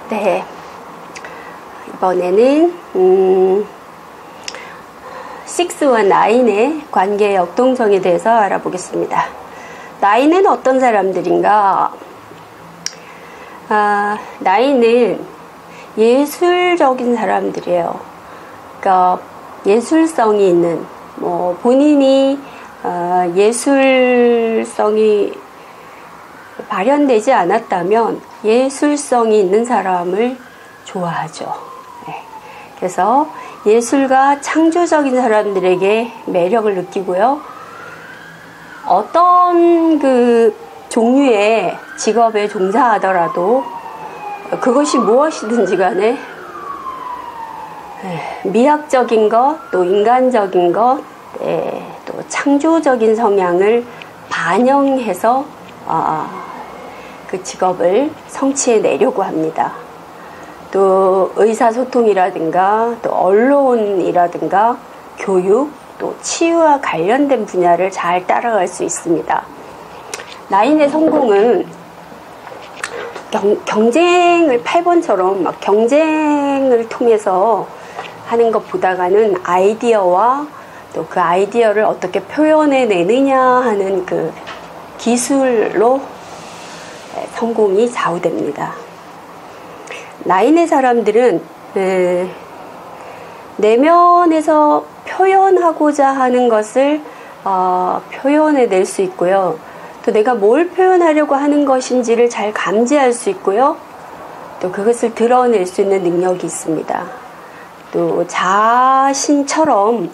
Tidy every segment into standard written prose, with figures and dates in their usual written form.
네, 이번에는 6와 9의 관계의 역동성에 대해서 알아보겠습니다. 9은 어떤 사람들인가? 9은 예술적인 사람들이에요. 그러니까 예술성이 있는, 본인이 예술성이 발현되지 않았다면 예술성이 있는 사람을 좋아하죠. 네. 그래서 예술가 창조적인 사람들에게 매력을 느끼고요. 어떤 그 종류의 직업에 종사하더라도 그것이 무엇이든지 간에 미학적인 것, 또 인간적인 것, 또 창조적인 성향을 반영해서 그 직업을 성취해내려고 합니다. 또 의사소통이라든가 또 언론이라든가 교육, 또 치유와 관련된 분야를 잘 따라갈 수 있습니다. 9의 성공은 경쟁을 8번처럼 막 경쟁을 통해서 하는 것보다는 아이디어와 또 그 아이디어를 어떻게 표현해내느냐 하는 그 기술로 성공이 좌우됩니다. 9의 사람들은 내면에서 표현하고자 하는 것을 표현해낼 수 있고요. 또 내가 뭘 표현하려고 하는 것인지를 잘 감지할 수 있고요. 또 그것을 드러낼 수 있는 능력이 있습니다. 또 자신처럼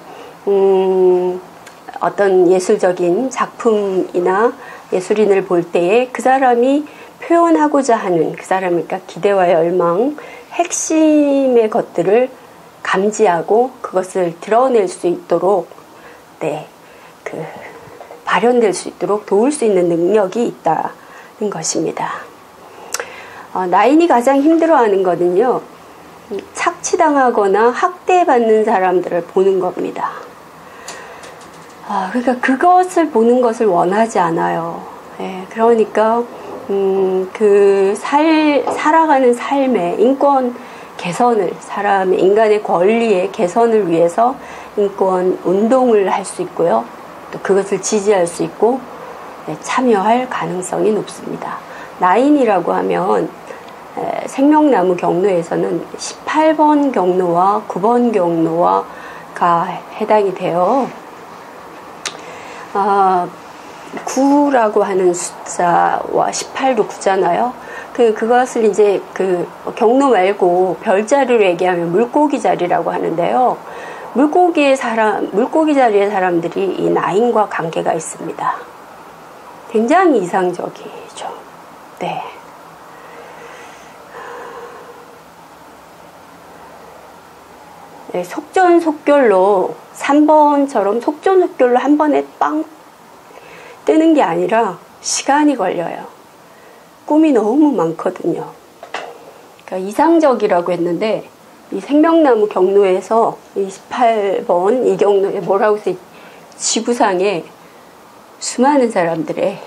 어떤 예술적인 작품이나 예술인을 볼 때에 그 사람이 표현하고자 하는 그 사람이니까 기대와 열망, 핵심의 것들을 감지하고 그것을 드러낼 수 있도록 발현될 수 있도록 도울 수 있는 능력이 있다는 것입니다. 9이 가장 힘들어하는 것은요, 착취당하거나 학대받는 사람들을 보는 겁니다. 그러니까 그것을 보는 것을 원하지 않아요. 그러니까 살아가는 삶의 인권 개선을, 인간의 권리의 개선을 위해서 인권 운동을 할 수 있고요. 또 그것을 지지할 수 있고 참여할 가능성이 높습니다. 9이라고 하면 생명나무 경로에서는 18번 경로와 9번 경로가 해당이 돼요. 9라고 하는 숫자와 18도 9잖아요. 그것을 이제 경로 말고 별자리로 얘기하면 물고기 자리라고 하는데요. 물고기 자리의 사람들이 이 9과 관계가 있습니다. 굉장히 이상적이죠. 네. 속전속결로 3번처럼 속전속결로 한 번에 빵 뜨는 게 아니라 시간이 걸려요. 꿈이 너무 많거든요. 그러니까 이상적이라고 했는데 이 생명나무 경로에서 28번 이 경로에 뭐라고 써 지구상에 수많은 사람들의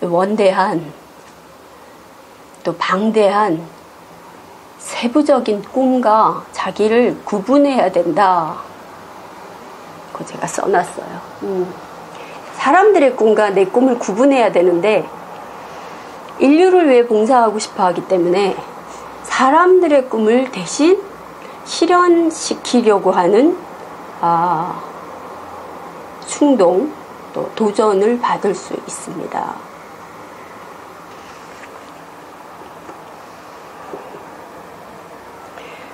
원대한 또 방대한 세부적인 꿈과 자기를 구분해야 된다. 그거 제가 써놨어요. 사람들의 꿈과 내 꿈을 구분해야 되는데 인류를 위해 봉사하고 싶어 하기 때문에 사람들의 꿈을 대신 실현시키려고 하는 충동, 또 도전을 받을 수 있습니다.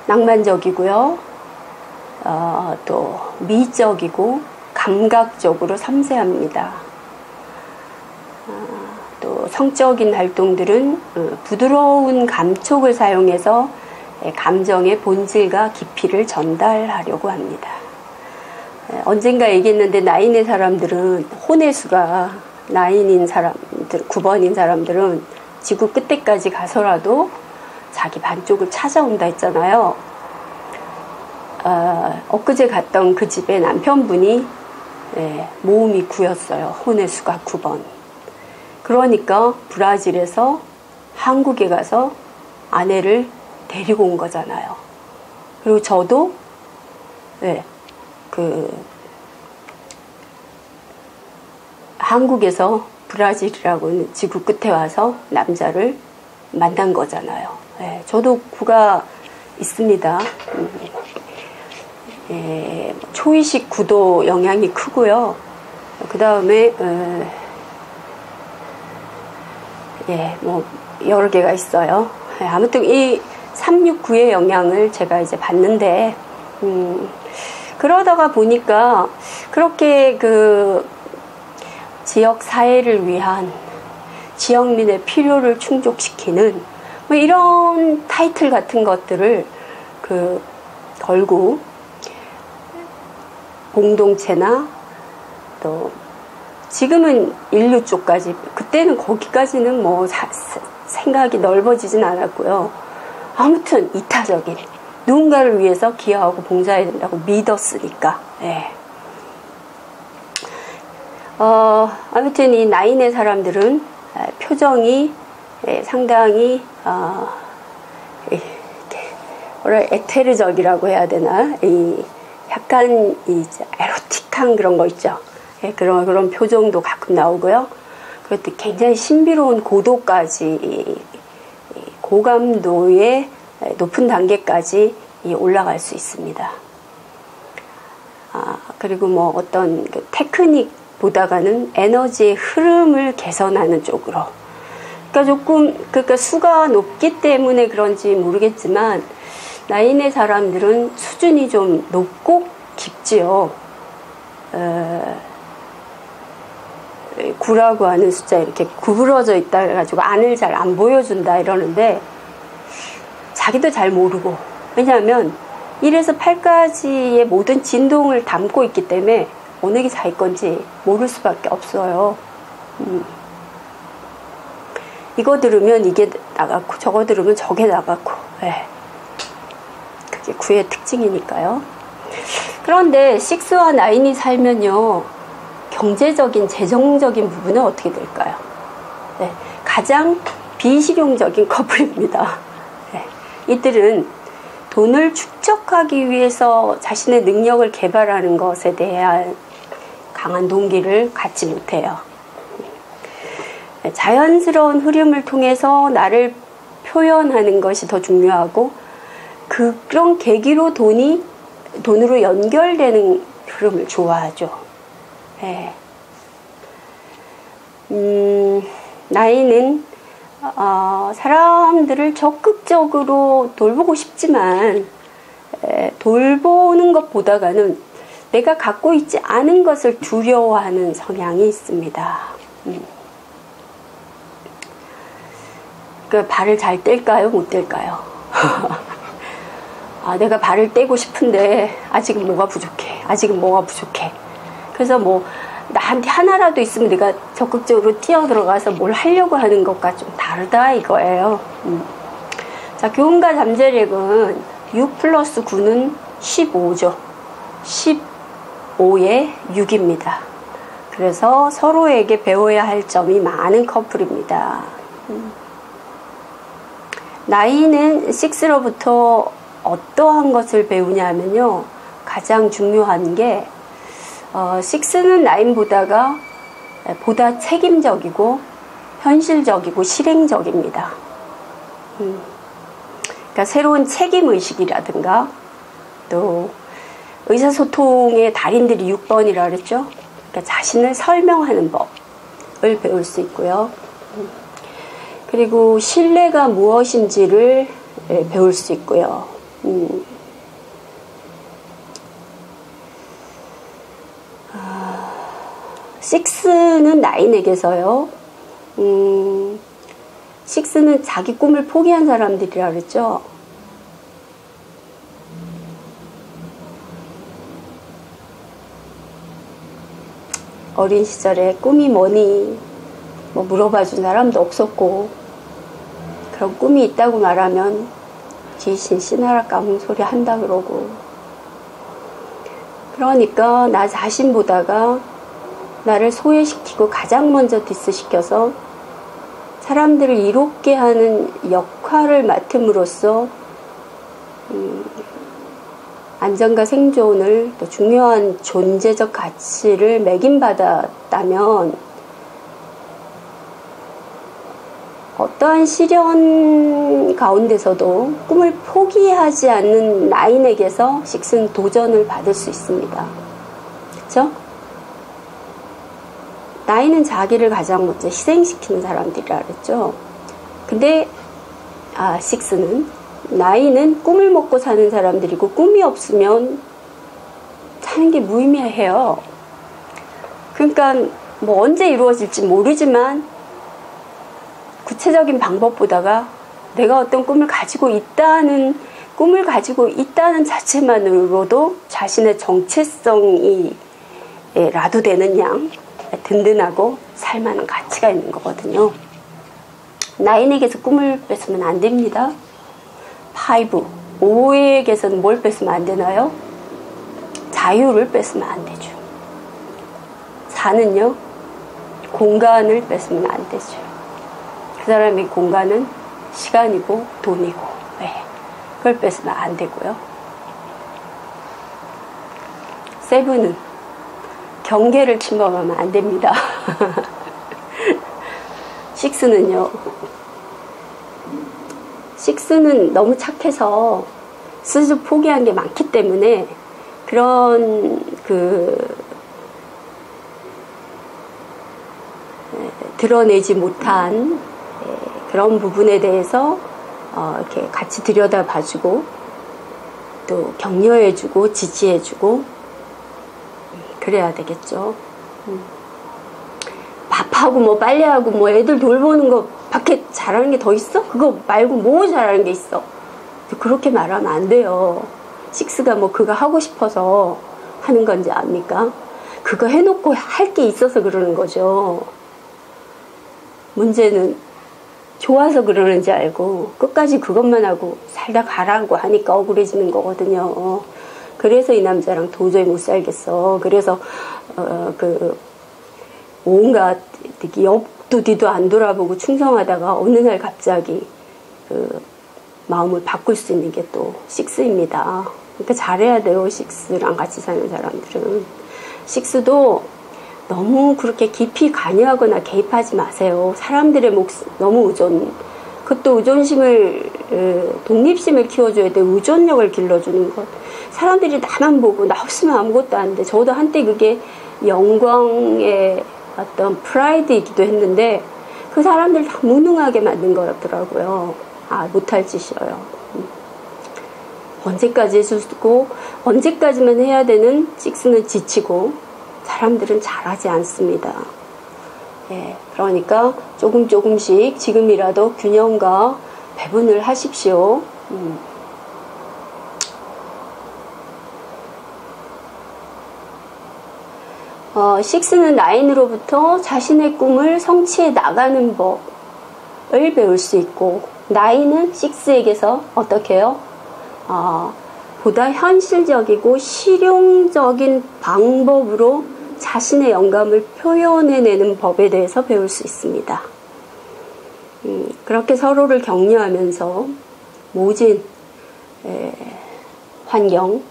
낭만적이고요. 또 미적이고 감각적으로 섬세합니다. 또 성적인 활동들은 부드러운 감촉을 사용해서 감정의 본질과 깊이를 전달하려고 합니다. 언젠가 얘기했는데 9의 사람들은 혼의 수가 9인 사람들, 9번인 사람들은 지구 끝에까지 가서라도 자기 반쪽을 찾아온다 했잖아요. 엊그제 갔던 그 집에 남편분이 모음이 9였어요. 혼의 수가 9번. 그러니까 브라질에서 한국에 가서 아내를 데리고 온 거잖아요. 그리고 저도 네, 한국에서 브라질이라고 하는 지구 끝에 와서 남자를 만난 거잖아요. 네, 저도 구가 있습니다. 초이식 구도 영향이 크고요. 그 다음에 뭐 여러 개가 있어요. 아무튼 이 369의 영향을 제가 이제 받는데 그러다가 보니까 그렇게 그 지역 사회를 위한 지역민의 필요를 충족시키는 뭐 이런 타이틀 같은 것들을 걸고 공동체나 또 지금은 인류 쪽까지, 그때는 거기까지는 뭐 생각이 넓어지진 않았고요. 아무튼 이타적인 누군가를 위해서 기여하고 봉사해야 된다고 믿었으니까. 예. 아무튼 이 나인의 사람들은 표정이 상당히 에테르적이라고 해야 되나, 약간 에로틱한 그런 거 있죠. 그런 표정도 가끔 나오고요. 그것도 굉장히 신비로운 고도까지, 고감도의 높은 단계까지 올라갈 수 있습니다. 그리고 뭐 어떤 그 테크닉보다가는 에너지의 흐름을 개선하는 쪽으로. 그러니까 수가 높기 때문에 그런지 모르겠지만, 나인의 사람들은 수준이 좀 높고 깊지요. 9라고 하는 숫자 이렇게 구부러져 있다 해가지고 안을 잘 안 보여준다 이러는데, 자기도 잘 모르고, 왜냐하면 1에서 8까지의 모든 진동을 담고 있기 때문에 어느 게 자기 건지 모를 수밖에 없어요. 이거 들으면 이게 나갔고 저거 들으면 저게 나갔고, 그게 9의 특징이니까요. 그런데 6와 9이 살면요, 경제적인, 재정적인 부분은 어떻게 될까요? 가장 비실용적인 커플입니다. 이들은 돈을 축적하기 위해서 자신의 능력을 개발하는 것에 대한 강한 동기를 갖지 못해요. 자연스러운 흐름을 통해서 나를 표현하는 것이 더 중요하고, 그런 계기로 돈으로 연결되는 흐름을 좋아하죠. 나이는 사람들을 적극적으로 돌보고 싶지만, 돌보는 것보다는 내가 갖고 있지 않은 것을 두려워하는 성향이 있습니다. 그 발을 잘 뗄까요? 못 뗄까요? 내가 발을 떼고 싶은데 아직은 뭐가 부족해. 그래서 뭐 나한테 하나라도 있으면 내가 적극적으로 뛰어들어가서 뭘 하려고 하는 것과 좀 다르다 이거예요. 자, 교훈과 잠재력은 6 플러스 9는 15죠. 15에 6입니다. 그래서 서로에게 배워야 할 점이 많은 커플입니다. 나이는 6로부터 어떠한 것을 배우냐면요, 가장 중요한 게 6는 9보다 책임적이고 현실적이고 실행적입니다. 그러니까 새로운 책임의식이라든가, 또 의사소통의 달인들이 6번이라 그랬죠. 그러니까 자신을 설명하는 법을 배울 수 있고요. 그리고 신뢰가 무엇인지를 배울 수 있고요. 6는 9에게서요. 6는 자기 꿈을 포기한 사람들이라 그랬죠. 어린 시절에 꿈이 뭐니? 뭐 물어봐 준 사람도 없었고, 그런 꿈이 있다고 말하면 귀신 씨나라 까문 소리 한다 그러고, 그러니까 나 자신보다가 나를 소외시키고 가장 먼저 디스시켜서 사람들을 이롭게 하는 역할을 맡음으로써 안전과 생존을 또 중요한 존재적 가치를 매김받았다면 어떠한 시련 가운데서도 꿈을 포기하지 않는 나인에게서 식스는 도전을 받을 수 있습니다. 그렇죠? 나인은 자기를 가장 먼저 희생시키는 사람들이라 그랬죠. 근데 식스는 나인은 꿈을 먹고 사는 사람들이고 꿈이 없으면 사는 게 무의미해요. 그러니까 뭐 언제 이루어질지 모르지만 구체적인 방법보다가 내가 어떤 꿈을 가지고 있다는 자체만으로도 자신의 정체성이 라도 되는 양 든든하고 살만한 가치가 있는 거거든요. 나인에게서 꿈을 뺏으면 안 됩니다. 5에게서는 뭘 뺏으면 안 되나요? 자유를 뺏으면 안 되죠. 4는요, 공간을 뺏으면 안 되죠. 그 사람의 공간은 시간이고 돈이고, 그걸 뺏으면 안 되고요. 7은 경계를 침범하면 안 됩니다. 6는 너무 착해서 스스로 포기한 게 많기 때문에 그런 드러내지 못한 그런 부분에 대해서 이렇게 같이 들여다봐주고 또 격려해주고 지지해주고 그래야 되겠죠. 밥하고 뭐 빨래하고 뭐 애들 돌보는 거 밖에 잘하는 게 더 있어? 그거 말고 뭐 잘하는 게 있어? 그렇게 말하면 안 돼요. 6가 뭐 그거 하고 싶어서 하는 건지 압니까? 그거 해놓고 할 게 있어서 그러는 거죠. 문제는 좋아서 그러는지 알고 끝까지 그것만 하고 살다 가라고 하니까 억울해지는 거거든요. 그래서 이 남자랑 도저히 못 살겠어. 그래서 온갖 옆도 뒤도 안 돌아보고 충성하다가 어느 날 갑자기 마음을 바꿀 수 있는 게 또 6입니다. 그러니까 잘해야 돼요. 6랑 같이 사는 사람들은. 6도 너무 그렇게 깊이 관여하거나 개입하지 마세요. 사람들의 너무 그것도 의존심을 독립심을 키워줘야 돼. 의존력을 길러주는 것. 사람들이 나만 보고 나 없으면 아무것도 안 돼. 저도 한때 그게 영광의 어떤 프라이드이기도 했는데 그 사람들 다 무능하게 만든 거였더라고요. 못할 짓이에요. 언제까지 해주고 언제까지만 해야 되는 6는 지치고 사람들은 잘하지 않습니다. 그러니까 조금씩 지금이라도 균형과 배분을 하십시오. 6는 9으로부터 자신의 꿈을 성취해 나가는 법을 배울 수 있고 9은 6에게서 어떻게 해요? 보다 현실적이고 실용적인 방법으로 자신의 영감을 표현해내는 법에 대해서 배울 수 있습니다. 그렇게 서로를 격려하면서 모진 환경,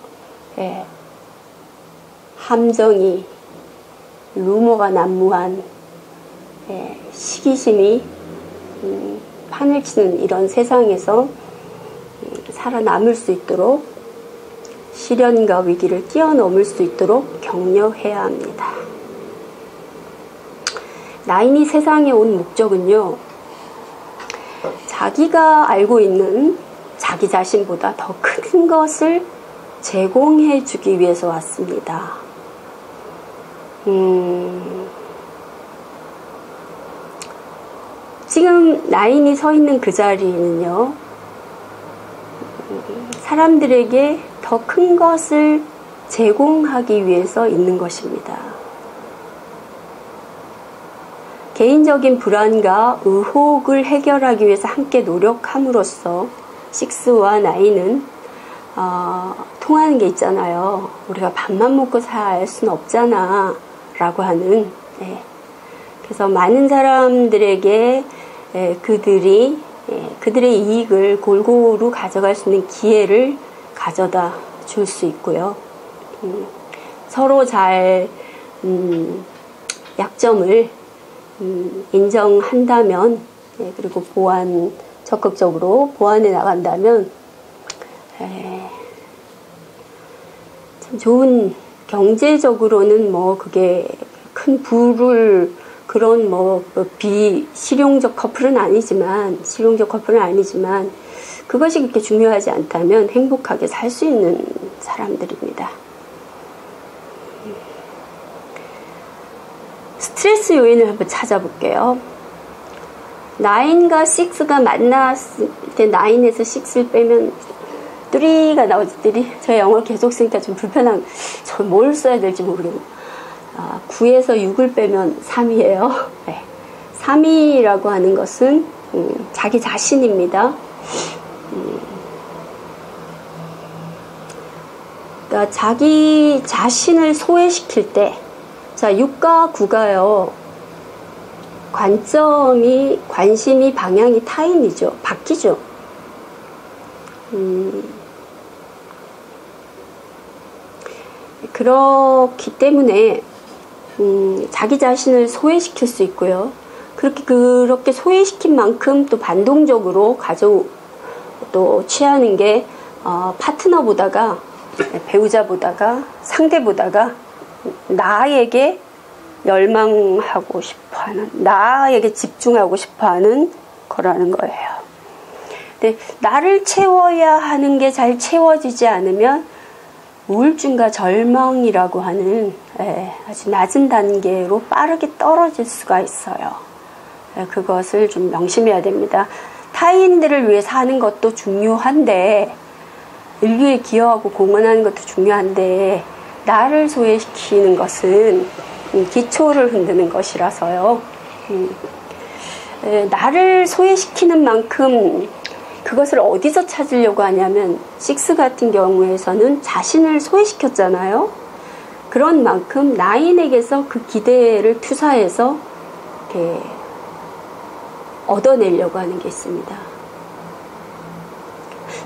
함정이 루머가 난무한 시기심이 판을 치는 이런 세상에서 살아남을 수 있도록 시련과 위기를 뛰어넘을 수 있도록 격려해야 합니다. 9이 세상에 온 목적은요, 자기가 알고 있는 자기 자신보다 더 큰 것을 제공해 주기 위해서 왔습니다. 지금 9이 서 있는 그 자리는요, 사람들에게 더 큰 것을 제공하기 위해서 있는 것입니다. 개인적인 불안과 의혹을 해결하기 위해서 함께 노력함으로써 6와 9은 통하는 게 있잖아요. 우리가 밥만 먹고 살 수는 없잖아 라고 하는. 그래서 많은 사람들에게 그들이 그들의 이익을 골고루 가져갈 수 있는 기회를 가져다 줄 수 있고요. 서로 잘 약점을 인정한다면, 그리고 적극적으로 보완해 나간다면 참 좋은, 경제적으로는 뭐 그게 큰 부를, 그런 뭐 비실용적 커플은 아니지만 그것이 그렇게 중요하지 않다면 행복하게 살 수 있는 사람들입니다. 스트레스 요인을 한번 찾아볼게요. 9과 6가 만났을 때 9에서 6를 빼면 3가 나오지. 3. 제가 영어를 계속 쓰니까 좀 불편한, 저 뭘 써야 될지 모르겠네요. 9에서 6을 빼면 3이에요. 네. 3이라고 하는 것은 자기 자신입니다. 그러니까 자기 자신을 소외시킬 때, 자, 6과 9가요. 관심이, 방향이 타인이죠. 바뀌죠. 그렇기 때문에 자기 자신을 소외시킬 수 있고요. 그렇게 소외시킨 만큼 또 반동적으로 또 취하는 게 파트너보다가, 배우자보다가, 상대보다가 나에게 열망하고 싶어하는, 나에게 집중하고 싶어하는 거라는 거예요. 근데 나를 채워야 하는 게 잘 채워지지 않으면 우울증과 절망이라고 하는 아주 낮은 단계로 빠르게 떨어질 수가 있어요. 그것을 좀 명심해야 됩니다. 타인들을 위해 사는 것도 중요한데, 인류에 기여하고 공헌하는 것도 중요한데, 나를 소외시키는 것은 기초를 흔드는 것이라서요. 나를 소외시키는 만큼 그것을 어디서 찾으려고 하냐면, 6 같은 경우에서는 자신을 소외시켰잖아요. 그런 만큼 9에게서 그 기대를 투사해서 이렇게 얻어내려고 하는 게 있습니다.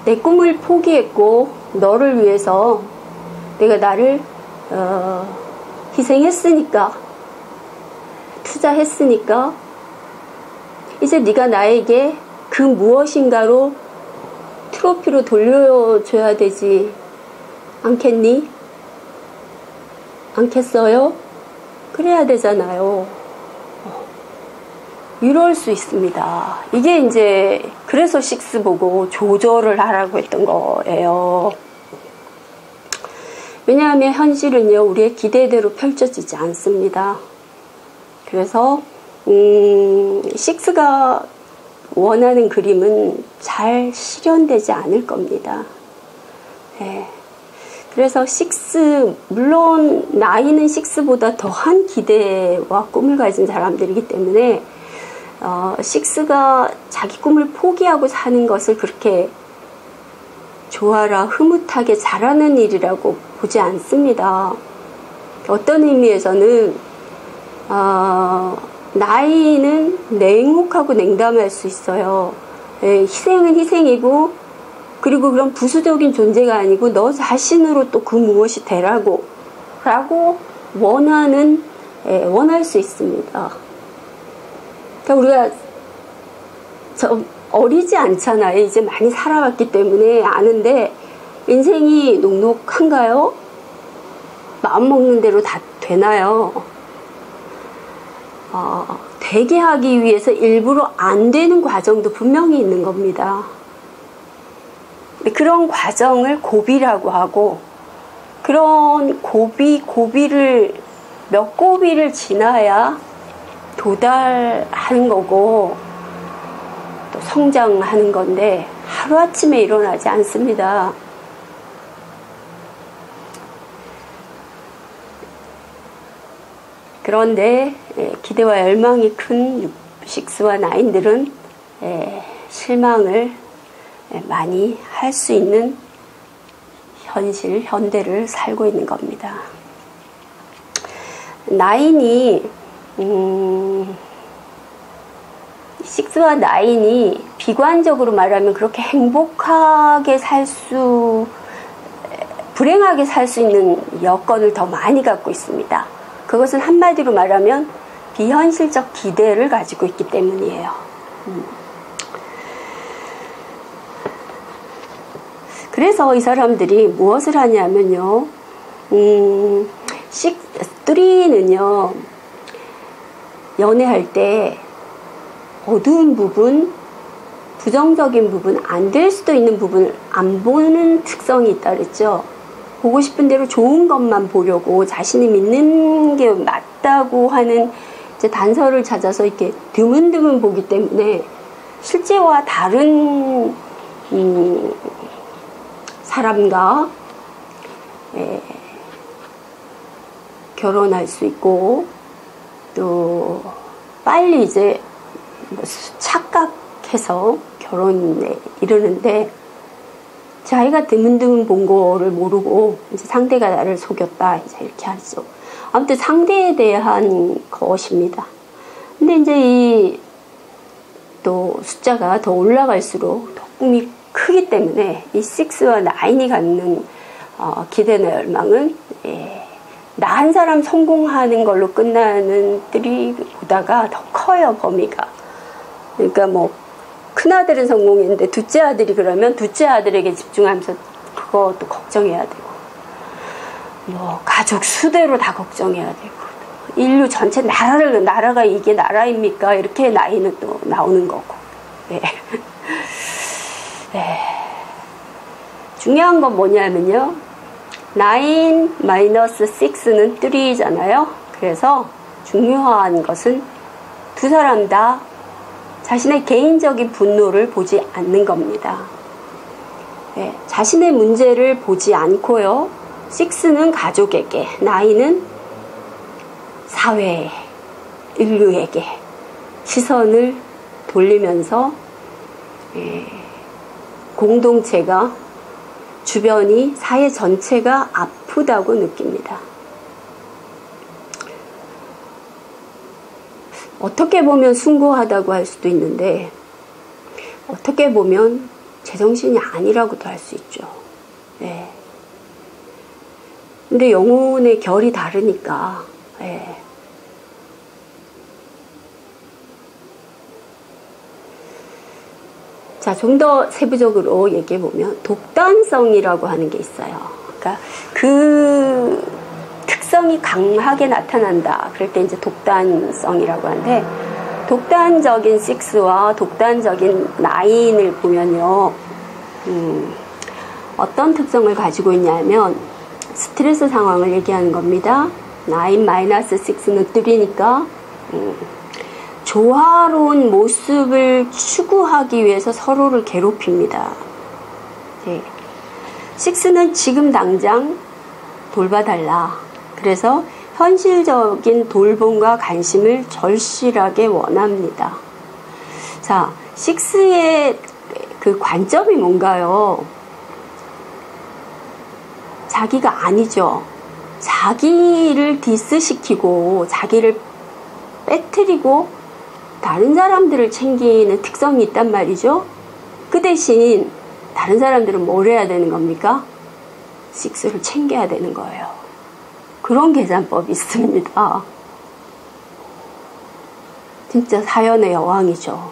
내 꿈을 포기했고 너를 위해서 내가 나를 희생했으니까, 투자했으니까 이제 네가 나에게 그 무엇인가로 트로피로 돌려줘야 되지 않겠니? 않겠어요? 그래야 되잖아요. 이럴 수 있습니다. 이게 이제 그래서 6 보고 조절을 하라고 했던 거예요. 왜냐하면 현실은요, 우리의 기대대로 펼쳐지지 않습니다. 그래서 6가 원하는 그림은 잘 실현되지 않을 겁니다. 네. 그래서 6, 물론 나이는 6보다 더한 기대와 꿈을 가진 사람들이기 때문에 6가 자기 꿈을 포기하고 사는 것을 그렇게 좋아라, 흐뭇하게 잘하는 일이라고 보지 않습니다. 어떤 의미에서는 나이는 냉혹하고 냉담할 수 있어요. 희생은 희생이고, 그리고 그런 부수적인 존재가 아니고 너 자신으로 또 그 무엇이 되라고 원할 수 있습니다. 그러니까 우리가 어리지 않잖아요. 이제 많이 살아왔기 때문에 아는데, 인생이 녹록한가요? 마음먹는 대로 다 되나요? 되게 하기 위해서 일부러 안 되는 과정도 분명히 있는 겁니다. 그런 과정을 고비라고 하고, 그런 고비를 몇 고비를 지나야 도달하는 거고 또 성장하는 건데, 하루아침에 일어나지 않습니다. 그런데 기대와 열망이 큰 6와 9들은 실망을 많이 할 수 있는 현대를 살고 있는 겁니다. 9이 6와 9이 비관적으로 말하면 그렇게 불행하게 살 수 있는 여건을 더 많이 갖고 있습니다. 그것은 한마디로 말하면 비현실적 기대를 가지고 있기 때문이에요. 그래서 이 사람들이 무엇을 하냐면요. 3는요. 연애할 때 어두운 부분, 부정적인 부분, 안 될 수도 있는 부분을 안 보는 특성이 있다 그랬죠. 보고 싶은 대로 좋은 것만 보려고 자신이 믿는 게 맞다고 하는 이제 단서를 찾아서 이렇게 드문드문 보기 때문에 실제와 다른 사람과 결혼할 수 있고 또 빨리 이제 착각해서 결혼에 이르는데 자기가 드문드문 본 거를 모르고 이제 상대가 나를 속였다 이제 이렇게 하죠. 아무튼 상대에 대한 것입니다. 근데 이제 이 또 숫자가 더 올라갈수록 더 꿈이 크기 때문에 이 6와 9이 갖는 기대나 열망은 나 한 사람 성공하는 걸로 끝나는 들이보다가 더 커요, 범위가. 그러니까 뭐 큰아들은 성공했는데 둘째 아들이 그러면 둘째 아들에게 집중하면서 그것도 걱정해야 되고 뭐 가족 수대로 다 걱정해야 되고 인류 전체 나라가 이게 나라입니까? 이렇게 나이는 또 나오는 거고. 네. 네. 중요한 건 뭐냐면요. 9-6는 3잖아요. 그래서 중요한 것은 두 사람 다 자신의 개인적인 분노를 보지 않는 겁니다. 네. 자신의 문제를 보지 않고요. 6는 가족에게, 9는 사회에, 인류에게 시선을 돌리면서 공동체가 주변이 사회 전체가 아프다고 느낍니다. 어떻게 보면 숭고하다고 할 수도 있는데 어떻게 보면 제정신이 아니라고도 할 수 있죠. 네. 근데 영혼의 결이 다르니까 네. 자, 좀 더 세부적으로 얘기해보면 독단성이라고 하는 게 있어요. 그러니까 그 특성이 강하게 나타난다. 그럴 때 이제 독단성이라고 하는데 독단적인 6와 독단적인 9을 보면요. 어떤 특성을 가지고 있냐면 스트레스 상황을 얘기하는 겁니다. 9-6는 3니까 조화로운 모습을 추구하기 위해서 서로를 괴롭힙니다. 네. 6는 지금 당장 돌봐달라. 그래서 현실적인 돌봄과 관심을 절실하게 원합니다. 자, 6의 그 관점이 뭔가요? 자기가 아니죠. 자기를 디스시키고 자기를 빼뜨리고 다른 사람들을 챙기는 특성이 있단 말이죠. 그 대신 다른 사람들은 뭘 해야 되는 겁니까? 6를 챙겨야 되는 거예요. 그런 계산법이 있습니다. 진짜 사연의 여왕이죠.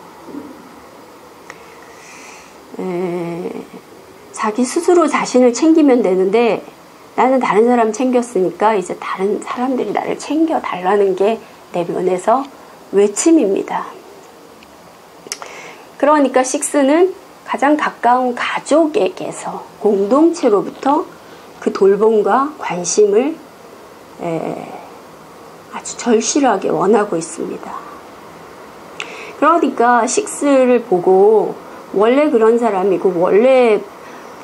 자기 스스로 자신을 챙기면 되는데 나는 다른 사람 챙겼으니까 이제 다른 사람들이 나를 챙겨달라는 게 내 면에서 외침입니다. 그러니까 6는 가장 가까운 가족에게서 공동체로부터 그 돌봄과 관심을 아주 절실하게 원하고 있습니다. 그러니까 6를 보고 원래 그런 사람이고 원래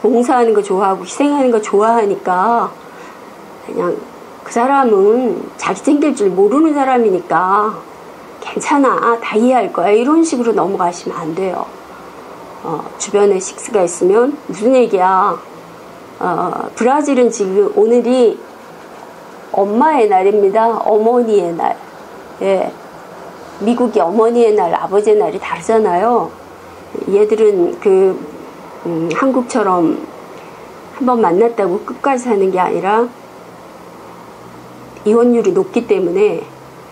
봉사하는 거 좋아하고 희생하는 거 좋아하니까 그냥 그 사람은 자기 챙길 줄 모르는 사람이니까 괜찮아, 다 이해할 거야, 이런 식으로 넘어가시면 안 돼요. 주변에 6가 있으면 무슨 얘기야, 브라질은 지금 오늘이 엄마의 날입니다. 어머니의 날. 예. 미국이 어머니의 날, 아버지의 날이 다르잖아요. 얘들은 한국처럼 한번 만났다고 끝까지 사는 게 아니라 이혼율이 높기 때문에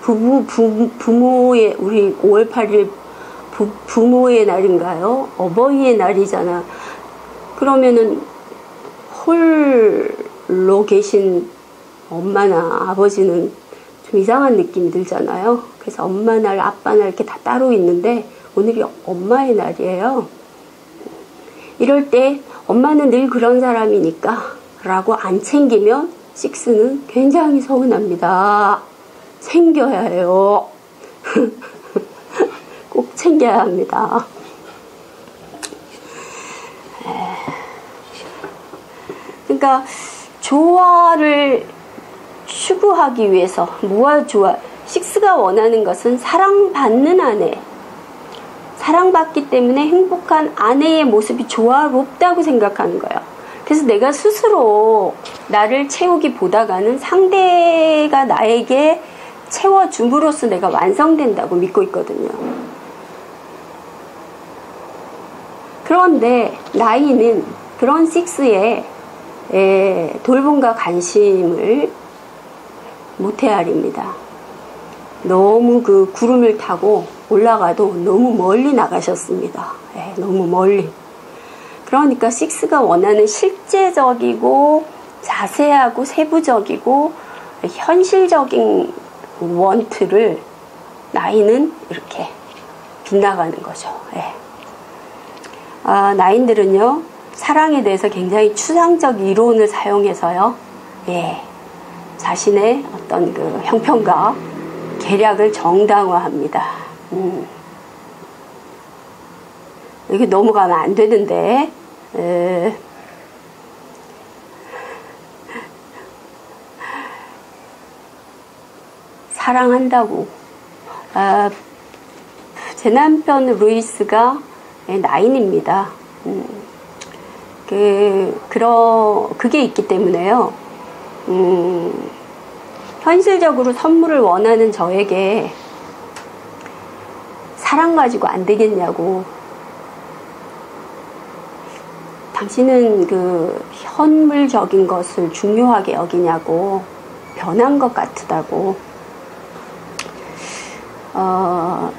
부모의, 우리 5월 8일 부모의 날인가요? 어버이의 날이잖아. 그러면은 홀로 계신 엄마나 아버지는 좀 이상한 느낌이 들잖아요. 그래서 엄마 날, 아빠 날 이렇게 다 따로 있는데 오늘이 엄마의 날이에요. 이럴 때 엄마는 늘 그런 사람이니까 라고 안 챙기면 식스는 굉장히 서운합니다. 챙겨야 해요. 꼭 챙겨야 합니다. 그러니까 조화를 추구하기 위해서 뭐가 조화? 식스가 원하는 것은 사랑받는 아내, 사랑받기 때문에 행복한 아내의 모습이 조화롭다고 생각하는 거예요. 그래서 내가 스스로 나를 채우기보다가는 상대가 나에게 채워줌으로써 내가 완성된다고 믿고 있거든요. 그런데 나이는 그런 식스에 돌봄과 관심을 못 헤아립니다. 너무 그 구름을 타고 올라가도 너무 멀리 나가셨습니다. 너무 멀리. 그러니까 식스가 원하는 실제적이고 자세하고 세부적이고 현실적인 원트를 나이는 이렇게 빗나가는 거죠. 나인들은요, 사랑에 대해서 굉장히 추상적 이론을 사용해서요, 자신의 어떤 그 형편과 계략을 정당화합니다. 여기 넘어가면 안 되는데, 사랑한다고. 제 남편 루이스가 나인입니다. 그게 있기 때문에요. 현실적으로 선물을 원하는 저에게 사랑 가지고 안 되겠냐고. 당신은 그 현물적인 것을 중요하게 여기냐고. 변한 것 같다고.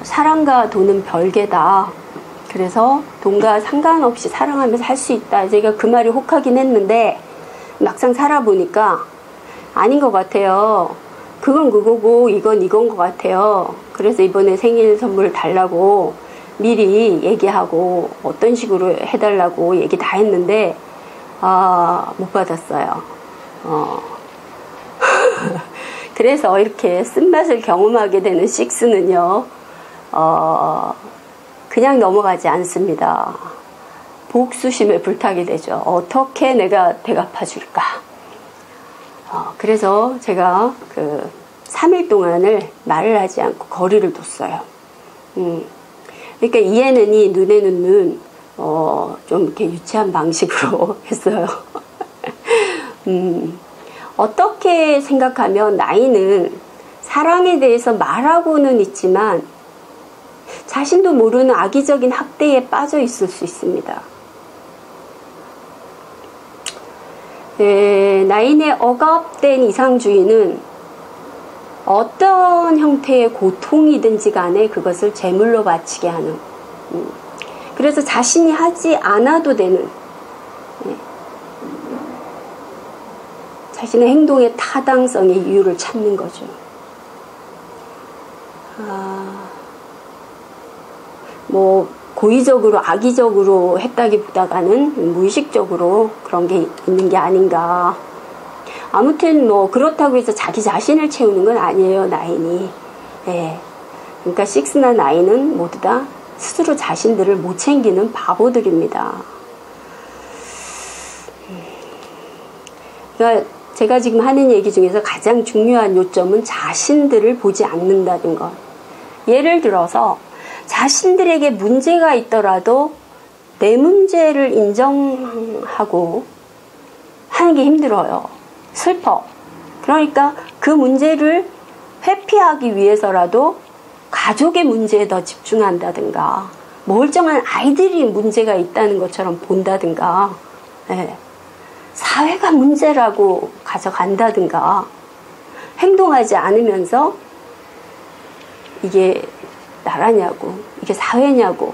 사랑과 돈은 별개다. 그래서 돈과 상관없이 사랑하면서 살 수 있다. 제가 그 말이 혹하긴 했는데 막상 살아보니까 아닌 것 같아요. 그건 그거고 이건 이건 것 같아요. 그래서 이번에 생일 선물 달라고 미리 얘기하고 어떤 식으로 해달라고 얘기 다 했는데 못 받았어요. 그래서 이렇게 쓴맛을 경험하게 되는 식스는요, 그냥 넘어가지 않습니다. 복수심에 불타게 되죠. 어떻게 내가 대갚아줄까? 그래서 제가 3일 동안을 말을 하지 않고 거리를 뒀어요. 그러니까 이에는 이, 눈에는 눈, 좀 이렇게 유치한 방식으로 했어요. 어떻게 생각하면 나이는 사랑에 대해서 말하고는 있지만 자신도 모르는 악의적인 학대에 빠져 있을 수 있습니다. 나인의 억압된 이상주의는 어떤 형태의 고통이든지 간에 그것을 제물로 바치게 하는, 그래서 자신이 하지 않아도 되는, 자신의 행동의 타당성의 이유를 찾는 거죠. 뭐 고의적으로 악의적으로 했다기보다는 무의식적으로 그런 게 있는 게 아닌가. 아무튼 뭐 그렇다고 해서 자기 자신을 채우는 건 아니에요, 나인이. 그러니까 식스나 나인은 모두 다 스스로 자신들을 못 챙기는 바보들입니다. 그러니까 제가 지금 하는 얘기 중에서 가장 중요한 요점은 자신들을 보지 않는다는 것. 예를 들어서 자신들에게 문제가 있더라도 내 문제를 인정하고 하는 게 힘들어요. 슬퍼. 그러니까 그 문제를 회피하기 위해서라도 가족의 문제에 더 집중한다든가 멀쩡한 아이들이 문제가 있다는 것처럼 본다든가, 예. 사회가 문제라고 가져간다든가, 행동하지 않으면서 이게 나라냐고, 이게 사회냐고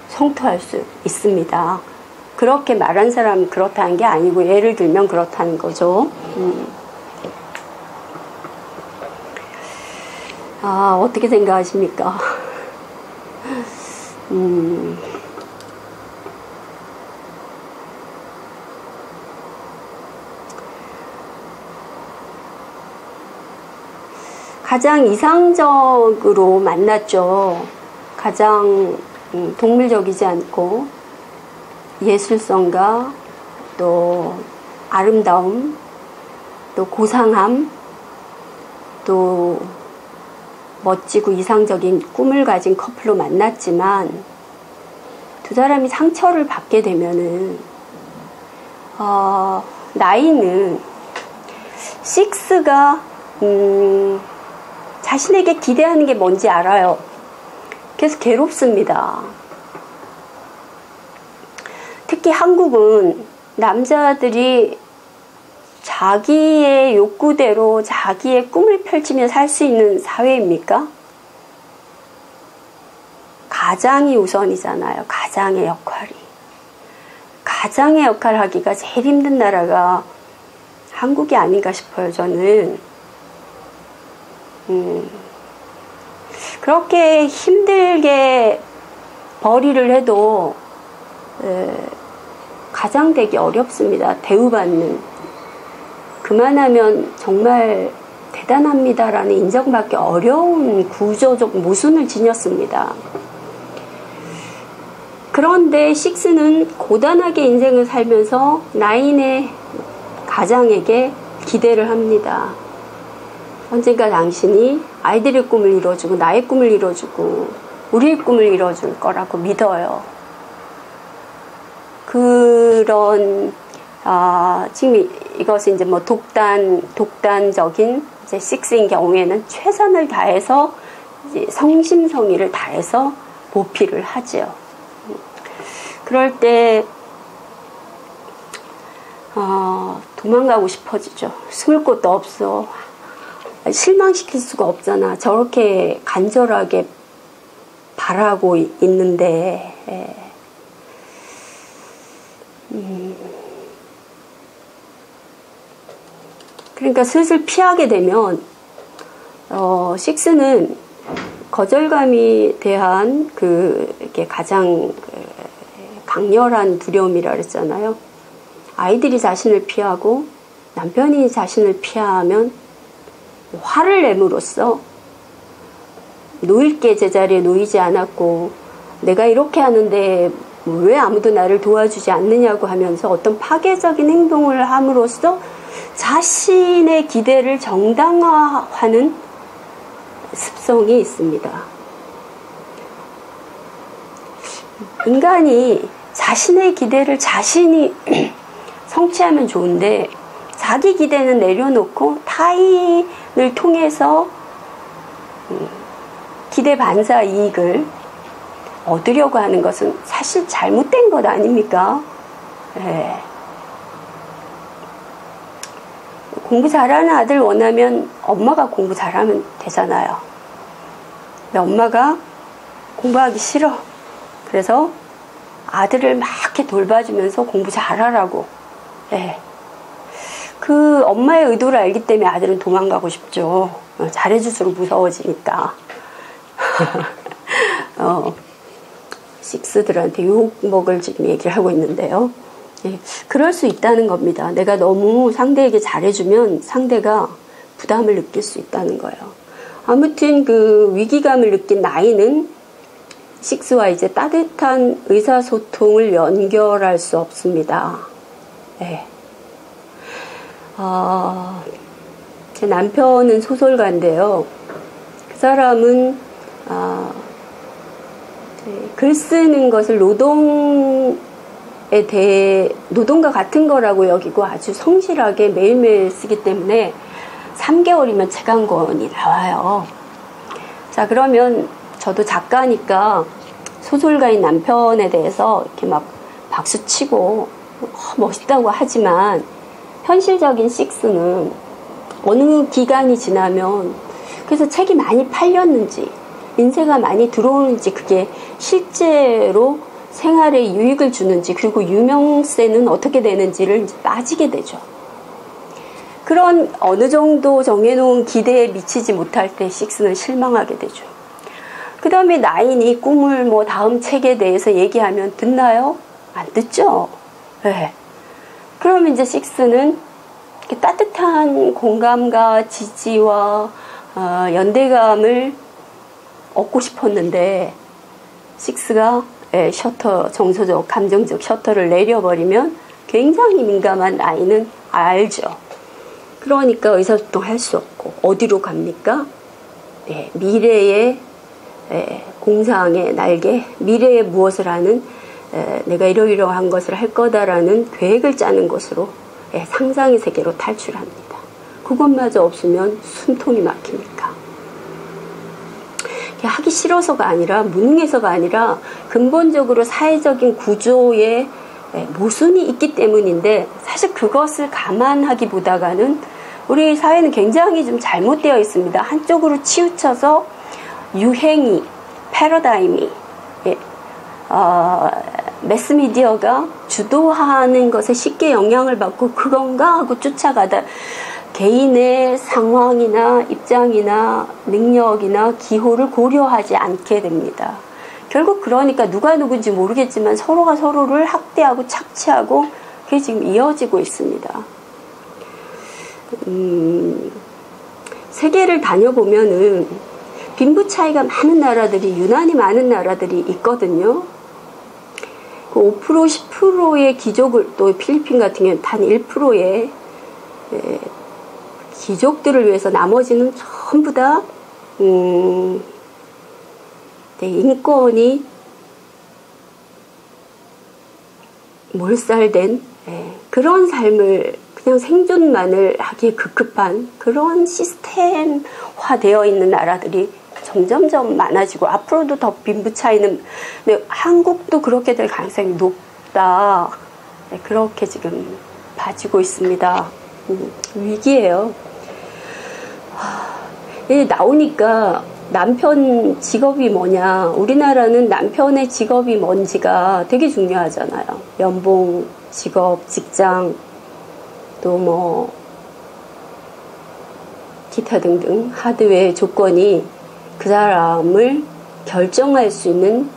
성토할 수 있습니다. 그렇게 말한 사람은 그렇다는 게 아니고, 예를 들면 그렇다는 거죠. 어떻게 생각하십니까? 가장 이상적으로 만났죠. 가장 동물적이지 않고 예술성과 또 아름다움, 또 고상함, 또 멋지고 이상적인 꿈을 가진 커플로 만났지만, 두 사람이 상처를 받게 되면은 나이는 식스가 자신에게 기대하는 게 뭔지 알아요. 그래서 괴롭습니다. 특히 한국은 남자들이 자기의 욕구대로 자기의 꿈을 펼치며 살 수 있는 사회입니까? 가장이 우선이잖아요. 가장의 역할이. 가장의 역할 하기가 제일 힘든 나라가 한국이 아닌가 싶어요, 저는. 그렇게 힘들게 벌이를 해도 가장 되기 어렵습니다. 대우받는. 그만하면 정말 대단합니다라는 인정받기 어려운 구조적 모순을 지녔습니다. 그런데 식스는 고단하게 인생을 살면서 나인의 가장에게 기대를 합니다. 언젠가 당신이 아이들의 꿈을 이뤄주고 나의 꿈을 이뤄주고 우리의 꿈을 이뤄줄 거라고 믿어요. 그런 지금 이것이 이제 뭐 독단적인 이제 식스인 경우에는 최선을 다해서 이제 성심성의를 다해서 보필을 하죠. 그럴 때 도망가고 싶어지죠. 숨을 곳도 없어. 실망시킬 수가 없잖아. 저렇게 간절하게 바라고 있는데. 그러니까 슬슬 피하게 되면 식스는 거절감이 대한 이렇게 가장 강렬한 두려움이라 그랬잖아요. 아이들이 자신을 피하고 남편이 자신을 피하면 화를 내므로써 놓일게 제자리에 놓이지 않았고 내가 이렇게 하는데 왜 아무도 나를 도와주지 않느냐고 하면서 어떤 파괴적인 행동을 함으로써 자신의 기대를 정당화하는 습성이 있습니다. 인간이 자신의 기대를 자신이 성취하면 좋은데 자기 기대는 내려놓고 타인을 통해서 기대 반사 이익을 얻으려고 하는 것은 사실 잘못된 것 아닙니까? 네. 공부 잘하는 아들 원하면 엄마가 공부 잘하면 되잖아요. 근데 엄마가 공부하기 싫어. 그래서 아들을 막 이렇게 돌봐주면서 공부 잘하라고. 네. 그 엄마의 의도를 알기 때문에 아들은 도망가고 싶죠. 잘해줄수록 무서워지니까. 식스들한테 욕먹을 지금 얘기를 하고 있는데요. 네. 그럴 수 있다는 겁니다. 내가 너무 상대에게 잘해주면 상대가 부담을 느낄 수 있다는 거예요. 아무튼 그 위기감을 느낀 나이는 식스와 이제 따뜻한 의사소통을 연결할 수 없습니다. 네. 제 남편은 소설가인데요. 그 사람은 글 쓰는 것을 노동과 같은 거라고 여기고 아주 성실하게 매일매일 쓰기 때문에 3개월이면 책 한 권이 나와요. 자, 그러면 저도 작가니까 소설가인 남편에 대해서 이렇게 막 박수치고 멋있다고 하지만 현실적인 식스는 어느 기간이 지나면 그래서 책이 많이 팔렸는지 인쇄가 많이 들어오는지 그게 실제로 생활에 유익을 주는지 그리고 유명세는 어떻게 되는지를 이제 따지게 되죠. 그런 어느 정도 정해놓은 기대에 미치지 못할 때 식스는 실망하게 되죠. 그 다음에 나인이 꿈을 뭐 다음 책에 대해서 얘기하면 듣나요? 안 듣죠? 네. 그러면 이제 식스는 따뜻한 공감과 지지와 연대감을 얻고 싶었는데 식스가 셔터, 정서적, 감정적 셔터를 내려버리면 굉장히 민감한 나이는 알죠. 그러니까 의사소통할 수 없고 어디로 갑니까? 미래의 공상의 날개, 미래에 무엇을 하는 내가 이러이러한 것을 할 거다라는 계획을 짜는 것으로 상상의 세계로 탈출합니다. 그것마저 없으면 숨통이 막히니까. 하기 싫어서가 아니라 무능해서가 아니라 근본적으로 사회적인 구조에 모순이 있기 때문인데 사실 그것을 감안하기보다는 우리 사회는 굉장히 좀 잘못되어 있습니다. 한쪽으로 치우쳐서 유행이, 패러다임이 매스미디어가 주도하는 것에 쉽게 영향을 받고 그건가 하고 쫓아가다 개인의 상황이나 입장이나 능력이나 기호를 고려하지 않게 됩니다. 결국 그러니까 누가 누군지 모르겠지만 서로가 서로를 학대하고 착취하고 그게 지금 이어지고 있습니다. 세계를 다녀보면은 빈부 차이가 많은 나라들이 유난히 많은 나라들이 있거든요. 그 5% 10%의 기족을 또 필리핀 같은 경우는 단 1%의 귀족들을 위해서 나머지는 전부 다 인권이 몰살된 그런 삶을 그냥 생존만을 하기에 급급한 그런 시스템화되어 있는 나라들이 점점점 많아지고 앞으로도 더 빈부 차이는 근데 한국도 그렇게 될 가능성이 높다. 그렇게 지금 봐지고 있습니다. 위기예요. 나오니까 남편 직업이 뭐냐. 우리나라는 남편의 직업이 뭔지가 되게 중요하잖아요. 연봉, 직업, 직장, 또 뭐 기타 등등 하드웨어 조건이 그 사람을 결정할 수 있는,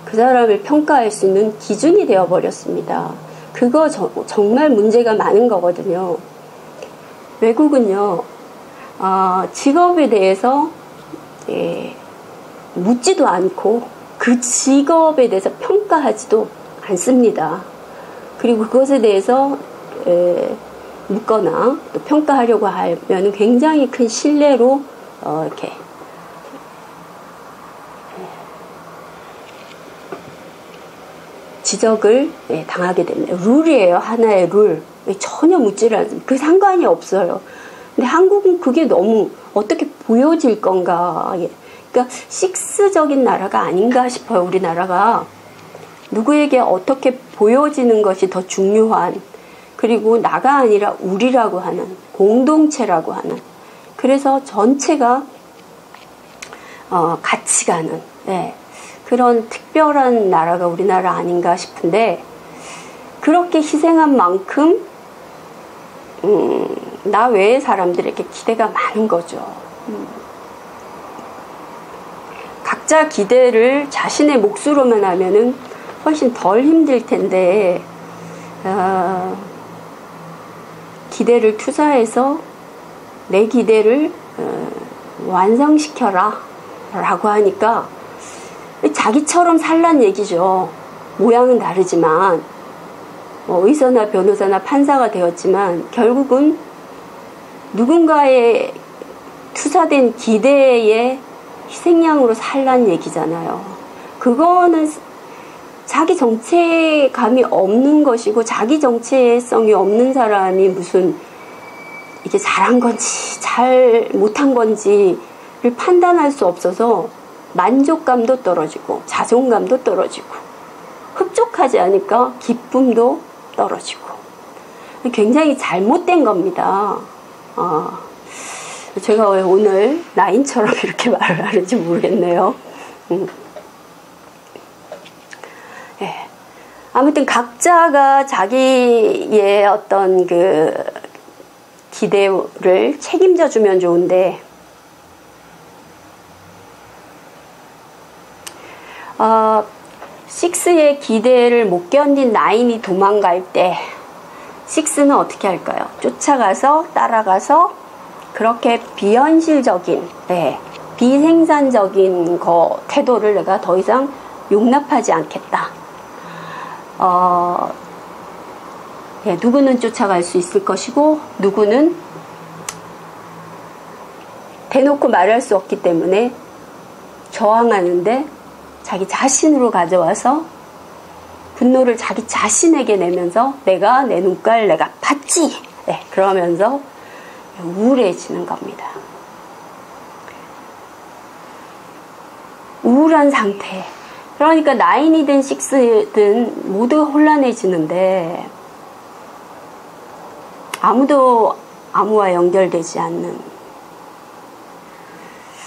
그 사람을 평가할 수 있는 기준이 되어버렸습니다. 그거 정말 문제가 많은 거거든요. 외국은요, 직업에 대해서 묻지도 않고 그 직업에 대해서 평가하지도 않습니다. 그리고 그것에 대해서 묻거나 또 평가하려고 하면 굉장히 큰 신뢰로 이렇게 지적을 당하게 됩니다. 룰이에요. 하나의 룰. 전혀 묻지를 않습니다. 그 상관이 없어요. 근데 한국은 그게 너무 어떻게 보여질 건가. 그러니까 식스적인 나라가 아닌가 싶어요. 우리나라가. 누구에게 어떻게 보여지는 것이 더 중요한, 그리고 나가 아니라 우리라고 하는, 공동체라고 하는, 그래서 전체가 같이 가는 그런 특별한 나라가 우리나라 아닌가 싶은데, 그렇게 희생한 만큼 나 외의 사람들에게 기대가 많은 거죠. 각자 기대를 자신의 몫으로만 하면은 훨씬 덜 힘들 텐데, 기대를 투사해서 내 기대를 완성시켜라 라고 하니까 자기처럼 살란 얘기죠. 모양은 다르지만 의사나 변호사나 판사가 되었지만 결국은 누군가의 투사된 기대의 희생양으로 살란 얘기잖아요. 그거는 자기 정체감이 없는 것이고, 자기 정체성이 없는 사람이 무슨 이게 잘한 건지 잘 못한 건지를 판단할 수 없어서 만족감도 떨어지고 자존감도 떨어지고 흡족하지 않으니까 기쁨도 떨어지고 굉장히 잘못된 겁니다. 제가 왜 오늘 나인처럼 이렇게 말을 하는지 모르겠네요. 네. 아무튼 각자가 자기의 어떤 그 기대를 책임져 주면 좋은데 식스의 기대를 못 견딘 나인이 도망갈 때 식스는 어떻게 할까요? 쫓아가서 따라가서 그렇게 비현실적인 비생산적인 태도를 내가 더 이상 용납하지 않겠다. 누구는 쫓아갈 수 있을 것이고 누구는 대놓고 말할 수 없기 때문에 저항하는데 자기 자신으로 가져와서 분노를 자기 자신에게 내면서 내가 내 눈깔 내가 봤지 그러면서 우울해지는 겁니다. 우울한 상태. 그러니까 나인이든 식스든 모두 혼란해지는데 아무도 아무와 연결되지 않는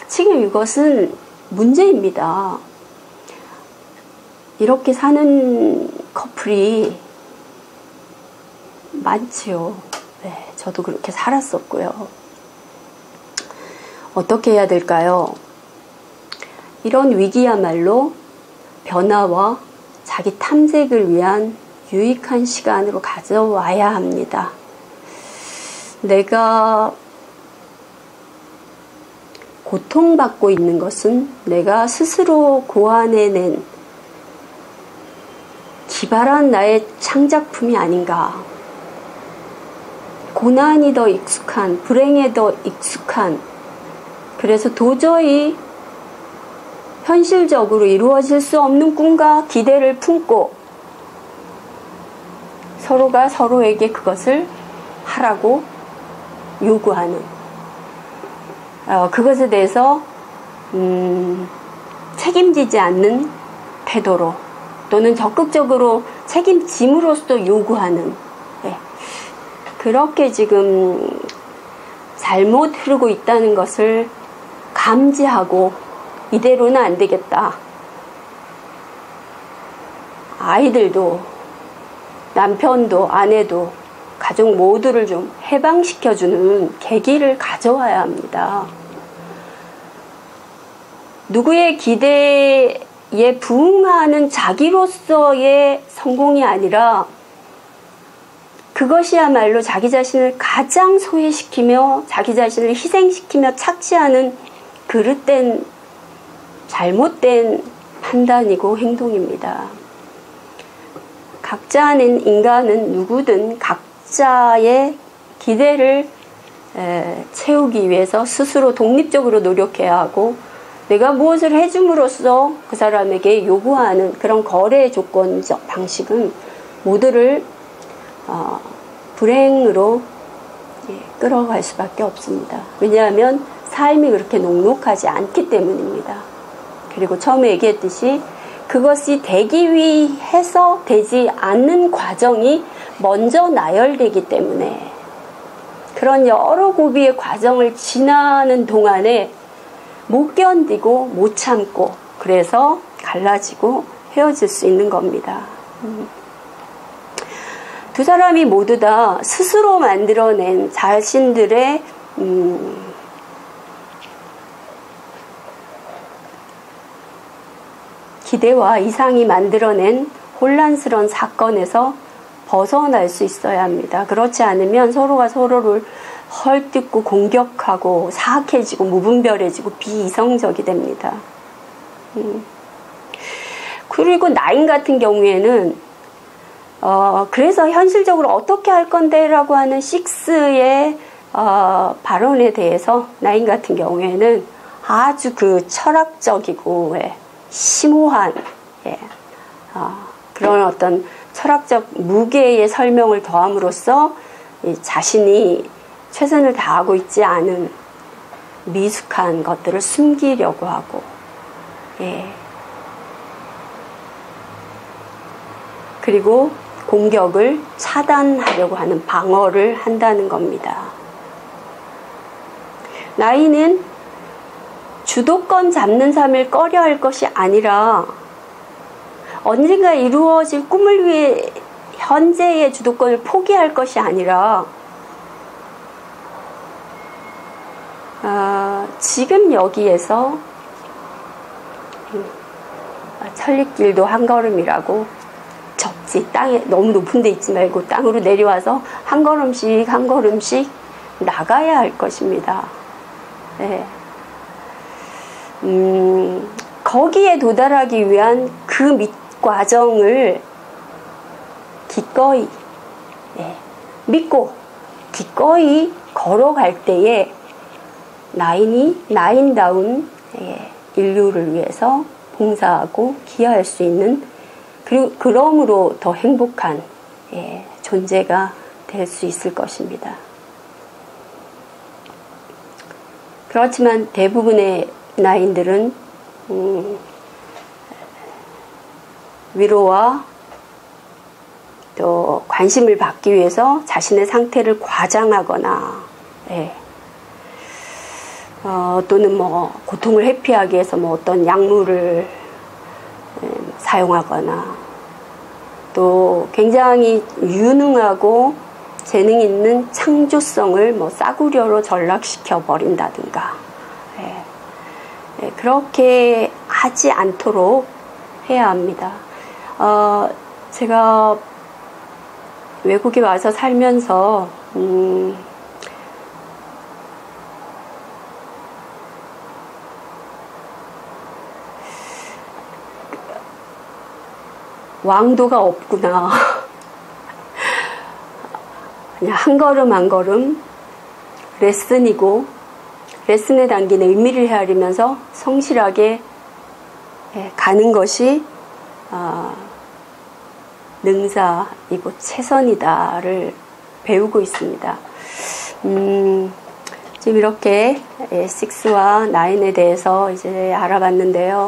지금 이것은 문제입니다. 이렇게 사는 커플이 많지요. 네, 저도 그렇게 살았었고요. 어떻게 해야 될까요? 이런 위기야말로 변화와 자기 탐색을 위한 유익한 시간으로 가져와야 합니다. 내가 고통받고 있는 것은 내가 스스로 고안해낸 기발한 나의 창작품이 아닌가. 고난이 더 익숙한, 불행에 더 익숙한, 그래서 도저히 현실적으로 이루어질 수 없는 꿈과 기대를 품고 서로가 서로에게 그것을 하라고 요구하는 그것에 대해서 책임지지 않는 태도로 또는 적극적으로 책임짐으로써 요구하는 그렇게 지금 잘못 흐르고 있다는 것을 감지하고 이대로는 안 되겠다. 아이들도 남편도 아내도 가족 모두를 좀 해방시켜주는 계기를 가져와야 합니다. 누구의 기대에 부응하는 자기로서의 성공이 아니라 그것이야말로 자기 자신을 가장 소외시키며 자기 자신을 희생시키며 착취하는 그릇된 잘못된 판단이고 행동입니다. 각자는 인간은 누구든 각자의 기대를 채우기 위해서 스스로 독립적으로 노력해야 하고 내가 무엇을 해줌으로써 그 사람에게 요구하는 그런 거래 조건적 방식은 모두를 불행으로 끌어갈 수밖에 없습니다. 왜냐하면 삶이 그렇게 녹록하지 않기 때문입니다. 그리고 처음에 얘기했듯이 그것이 되기 위해서 되지 않는 과정이 먼저 나열되기 때문에 그런 여러 고비의 과정을 지나는 동안에 못 견디고 못 참고 그래서 갈라지고 헤어질 수 있는 겁니다. 두 사람이 모두 다 스스로 만들어낸 자신들의 기대와 이상이 만들어낸 혼란스러운 사건에서 벗어날 수 있어야 합니다. 그렇지 않으면 서로가 서로를 헐뜯고 공격하고 사악해지고 무분별해지고 비이성적이 됩니다. 그리고 나인 같은 경우에는 그래서 현실적으로 어떻게 할 건데 라고 하는 식스의 발언에 대해서 나인 같은 경우에는 아주 그 철학적이고 심오한 그런 어떤 철학적 무게의 설명을 더함으로써 자신이 최선을 다하고 있지 않은 미숙한 것들을 숨기려고 하고 예. 그리고 공격을 차단하려고 하는 방어를 한다는 겁니다. 나이는 주도권 잡는 삶을 꺼려할 것이 아니라 언젠가 이루어질 꿈을 위해 현재의 주도권을 포기할 것이 아니라 지금 여기에서 천리길도 한 걸음이라고 접지 땅에 너무 높은 데 있지 말고 땅으로 내려와서 한 걸음씩 한 걸음씩 나가야 할 것입니다. 네. 거기에 도달하기 위한 그 밑 과정을 기꺼이 믿고 기꺼이 걸어갈 때에 나인다운 인류를 위해서 봉사하고 기여할 수 있는, 그리고 그러므로 더 행복한 존재가 될 수 있을 것입니다. 그렇지만 대부분의 나인들은 위로와 또 관심을 받기 위해서 자신의 상태를 과장하거나 또는 뭐 고통을 회피하기 위해서 뭐 어떤 약물을 사용하거나 또 굉장히 유능하고 재능 있는 창조성을 뭐 싸구려로 전락시켜 버린다든가 그렇게 하지 않도록 해야 합니다. 제가 외국에 와서 살면서 왕도가 없구나. 그냥 한 걸음 한 걸음 레슨이고 레슨에 담긴 의미를 헤아리면서 성실하게 가는 것이 능사이고 최선이다를 배우고 있습니다. 지금 이렇게 6와 9에 대해서 이제 알아봤는데요.